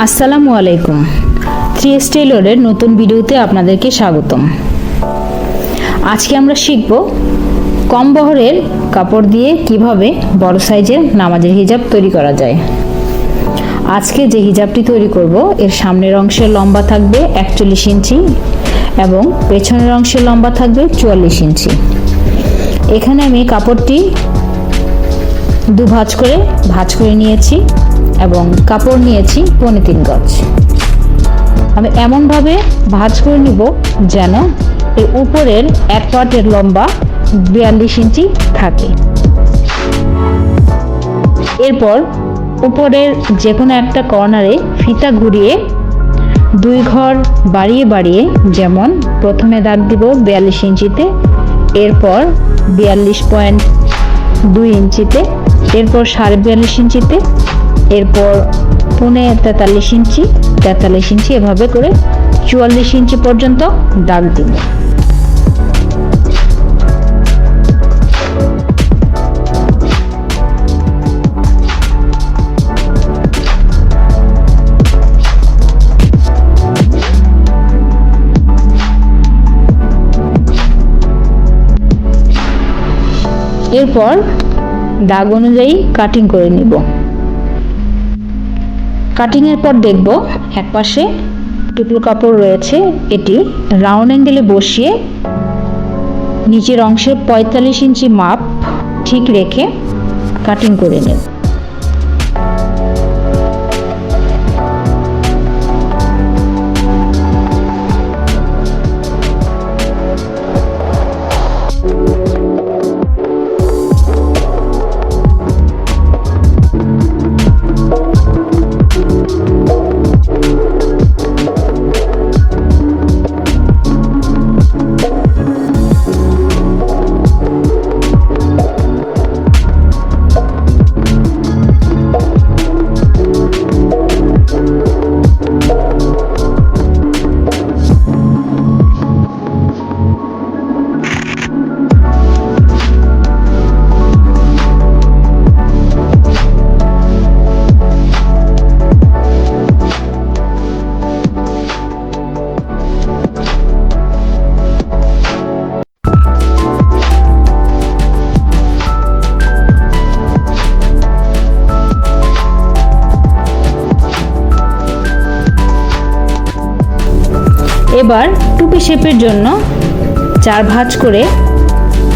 আসসালামু আলাইকুম। 3S টেইলরের নতুন ভিডিওতে আপনাদেরকে স্বাগতম। আজকে আমরা শিখব কম বহরের কাপড় দিয়ে কিভাবে বড় সাইজের নামাজের হিজাব তৈরি করা যায়। আজকে যে হিজাবটি তৈরি করব এর সামনের অংশের লম্বা থাকবে 41 ইঞ্চি এবং পেছনের অংশের লম্বা থাকবে 44 ইঞ্চি। এখানে আমি কাপড়টি ভাঁজ করে নিয়েছি এবং কাপড় নিয়েছি 3.25 গজ। আমি এমনভাবে ভাঁজ করে নিব যেন এর উপরের এক পাটের লম্বা 42 ইঞ্চি থাকে। এরপর উপরের যে কোনো একটা কর্নারে ফিতা ঘুরিয়ে 2 ঘর বাড়িয়ে যেমন প্রথমে দাগ দিব 42 ইঞ্চিতে, এরপর 42.2 ইঞ্চিতে, এরপর 42.5 ইঞ্চিতে, এরপর 43 ইঞ্চি, 43 ইঞ্চি, এভাবে করে 44 ইঞ্চি পর্যন্ত দাগ দিব। এরপর দাগ অনুযায়ী কাটিং করে নিব। কাটিং এর পর দেখব একপাশে টুকরো কাপড় রয়েছে, এটি রাউন্ড অ্যাঙ্গেলে বসিয়ে নিচের অংশে 45 ইঞ্চি মাপ ঠিক রেখে কাটিং করে নেব। এবার টুপি শেপের জন্য 4 ভাঁজ করে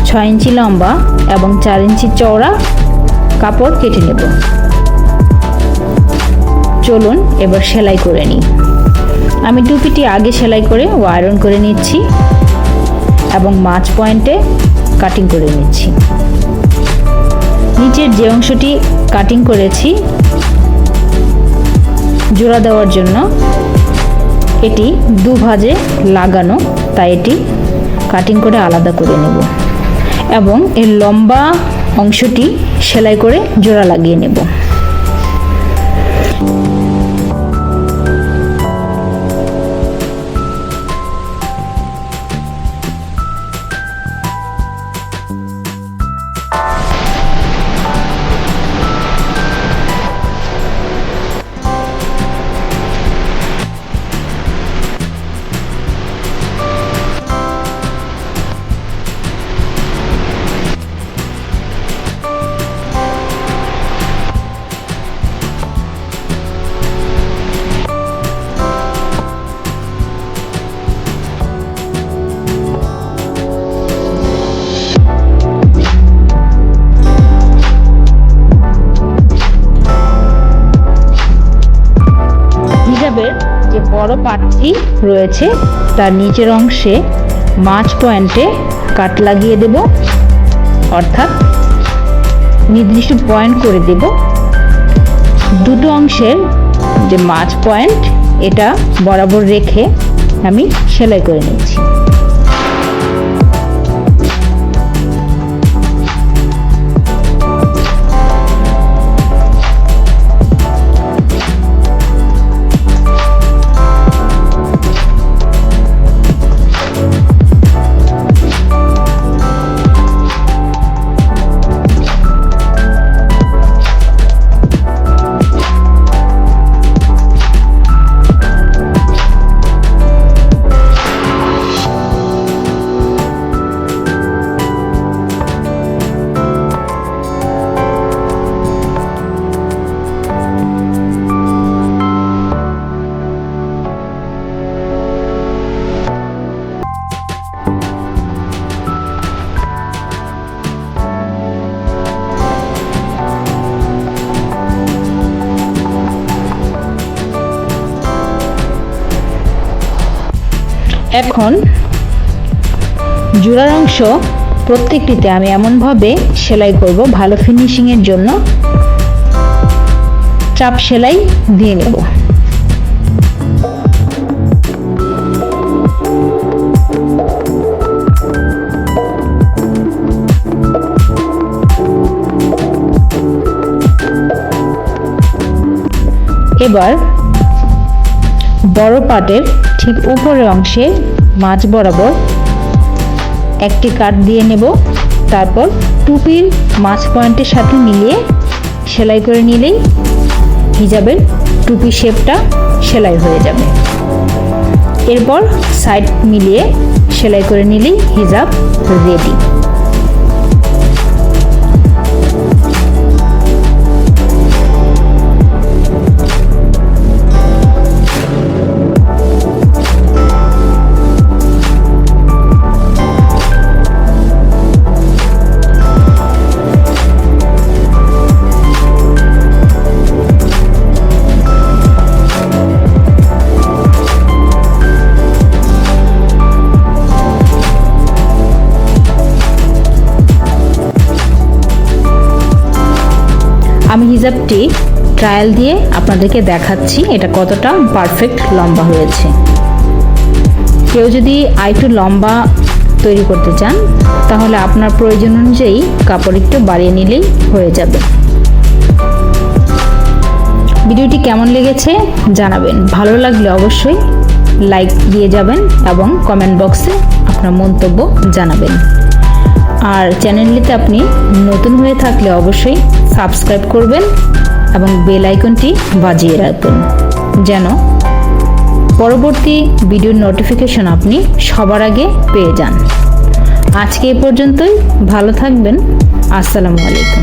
6 ইঞ্চি লম্বা এবং 4 ইঞ্চি চওড়া কাপড় কেটে নেব। চলুন এবার সেলাই করে নিই। আমি টুপিটি আগে সেলাই করে আয়রন করে নিচ্ছি এবং মাঝ পয়েন্টে কাটিং করে নিচ্ছি। নিচের যে অংশটি কাটিং করেছি জোড়া দেওয়ার জন্য, এটি 2 ভাঁজে লাগানো, তাই এটি কাটিং করে আলাদা করে নেব এবং এর লম্বা অংশটি সেলাই করে জোড়া লাগিয়ে নেব। যে বড় পাটটি রয়েছে তার নিচের অংশে মাঝ পয়েন্টে কাট লাগিয়ে দেব, অর্থাৎ নির্দিষ্ট পয়েন্ট করে দেব। দুটো অংশের যে মাঝ পয়েন্ট এটা বরাবর রেখে আমি সেলাই করে নিচ্ছি। এখন জোড়ার অংশ প্রত্যেকটিতে আমি এমনভাবে সেলাই করব, ভালো ফিনিশিংয়ের জন্য চাপ সেলাই দিয়ে নেব। এবার বড় পাটের ঠিক উপরের অংশে মাঝ বরাবর একটি কাট দিয়ে নেব। তারপর টুপির মাঝ পয়েন্টের সাথে মিলিয়ে সেলাই করে নিলেই হিজাবের টুপি শেপটা সেলাই হয়ে যাবে। এরপর সাইড মিলিয়ে সেলাই করে নিলেই হিজাব রেডি। আমি হিজাবটি ট্রায়াল দিয়ে আপনাদেরকে দেখাচ্ছি এটা কতটা পারফেক্ট লম্বা হয়েছে। কেউ যদি আরেকটু লম্বা তৈরি করতে চান তাহলে আপনার প্রয়োজন অনুযায়ী কাপড় একটু বাড়িয়ে নিলেই হয়ে যাবে। ভিডিওটি কেমন লেগেছে জানাবেন, ভালো লাগলে অবশ্যই লাইক দিয়ে যাবেন এবং কমেন্ট বক্সে আপনার মন্তব্য জানাবেন। আর চ্যানেলটিতে আপনি নতুন হয়ে থাকলে অবশ্যই সাবস্ক্রাইব করবেন এবং বেল আইকনটি বাজিয়ে রাখবেন যেন পরবর্তী ভিডিওর নোটিফিকেশন আপনি সবার আগে পেয়ে যান। আজকে এ পর্যন্তই, ভালো থাকবেন। আসসালামু আলাইকুম।